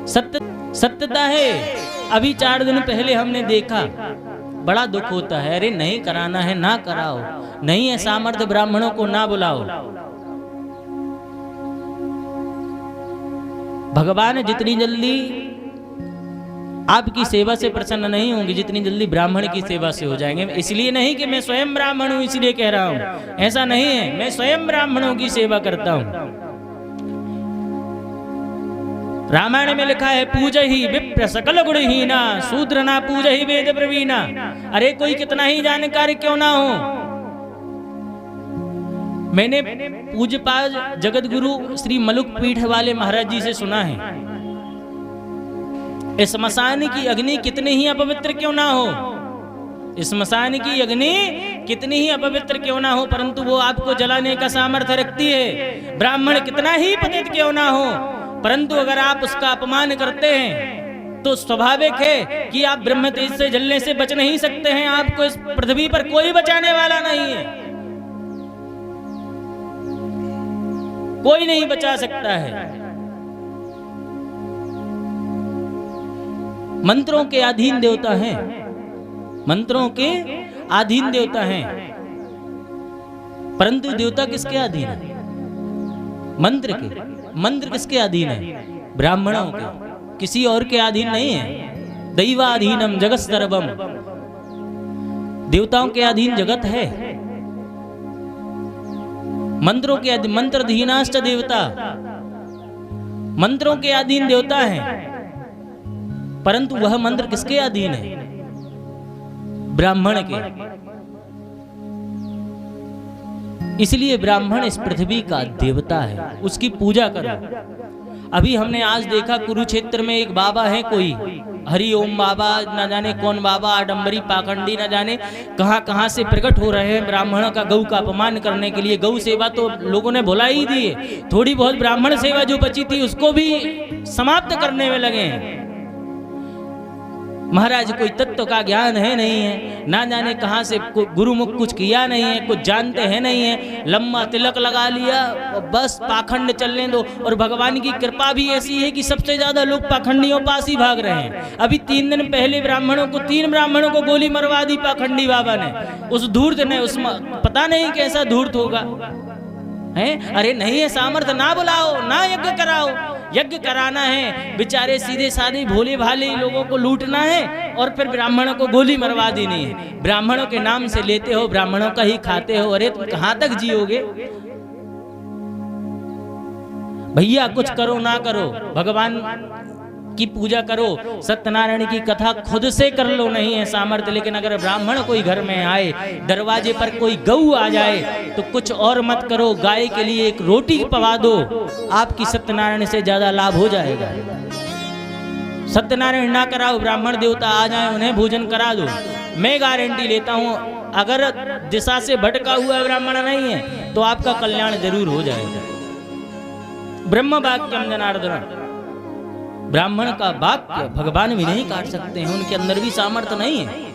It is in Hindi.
सत्यता है। अभी 4 दिन पहले हमने देखा, बड़ा दुख होता है। अरे नहीं कराना है ना कराओ, नहीं है सामर्थ्य ब्राह्मणों को ना बुलाओ। भगवान जितनी जल्दी आपकी सेवा से प्रसन्न नहीं होंगे जितनी जल्दी ब्राह्मण की सेवा से हो जाएंगे। इसलिए नहीं कि मैं स्वयं ब्राह्मण हूं इसलिए कह रहा हूं, ऐसा नहीं है। मैं स्वयं ब्राह्मणों की सेवा करता हूं। रामायण में लिखा है, पूजहि विप्र सकल गुणहीना, शूद्र ना पूजहि वेद प्रवीणा। अरे कोई कितना ही जानकार क्यों ना हो, मैंने पूज्यपाद जगत गुरु श्री मलुक पीठ वाले महाराज जी से सुना है, इस स्मशान की अग्नि कितनी ही अपवित्र क्यों ना हो, इस स्मशान की अग्नि कितनी ही अपवित्र क्यों ना हो, परंतु वो आपको जलाने का सामर्थ्य रखती है। ब्राह्मण कितना ही पतित क्यों ना हो, परंतु अगर आप उसका अपमान करते हैं तो स्वाभाविक है कि आप ब्रह्म तेज से जलने से बच नहीं सकते हैं। आपको इस पृथ्वी पर कोई बचाने वाला नहीं है, कोई नहीं बचा सकता है। मंत्रों के अधीन देवता हैं, मंत्रों के अधीन देवता हैं, परंतु देवता किसके अधीन है? मंत्र के। मंत्र किसके अधीन है? ब्राह्मणों के, किसी और के अधीन नहीं है। दैवाधीनम जगत सर्वम, देवताओं के अधीन जगत है। मंत्रों के अधीन, मंत्रधीनाश्च देवता, मंत्रों के अधीन देवता है, परंतु वह मंत्र किसके अधीन है? ब्राह्मण के। इसलिए ब्राह्मण इस पृथ्वी का देवता है, उसकी पूजा करो। अभी हमने आज देखा कुरुक्षेत्र में एक बाबा है, कोई हरि ओम बाबा, न जाने कौन बाबा, आडंबरी पाखंडी, न जाने कहां कहां से प्रकट हो रहे हैं ब्राह्मणों का गौ का अपमान करने के लिए। गौ सेवा तो लोगों ने भुला ही दी है, थोड़ी बहुत ब्राह्मण सेवा जो बची थी उसको भी समाप्त करने में लगे हैं। महाराज कोई तत्व का ज्ञान है नहीं है, ना जाने कहां से गुरुमुख कुछ किया नहीं है, कुछ जानते हैं नहीं है, लंबा तिलक लगा लिया और बस पाखंड चलने दो। और भगवान की कृपा भी ऐसी है कि सबसे ज्यादा लोग पाखंडियों पास ही भाग रहे हैं। अभी 3 दिन पहले तीन ब्राह्मणों को गोली मरवा दी पाखंडी बाबा ने, उस धूर्त ने। उस पता नहीं कैसा धूर्त होगा है। अरे नहीं है सामर्थ्य, ना बुलाओ, ना यज्ञ कराओ। यज्ञ कराना है, बेचारे सीधे साधे भोले भाले लोगों को लूटना है और फिर ब्राह्मणों को गोली मरवा देनी है। ब्राह्मणों के नाम से लेते हो, ब्राह्मणों का ही खाते हो। अरे तुम कहां तक जियोगे भैया? कुछ करो ना करो, भगवान की पूजा करो, सत्यनारायण की कथा खुद से कर लो, नहीं है सामर्थ्य। लेकिन अगर ब्राह्मण कोई घर में आए, दरवाजे पर कोई गऊ आ जाए तो कुछ और मत करो, गाय के लिए एक रोटी पवा दो, आपकी सत्यनारायण से ज्यादा लाभ हो जाएगा। सत्यनारायण ना कराओ, ब्राह्मण देवता आ जाए उन्हें भोजन करा दो। मैं गारंटी लेता हूं, अगर दिशा से भटका हुआ ब्राह्मण नहीं है तो आपका कल्याण जरूर हो जाएगा। ब्रह्म वाक्यम जनार्दन, ब्राह्मण का वाक्य भगवान भी नहीं काट सकते हैं, उनके अंदर भी सामर्थ्य नहीं है।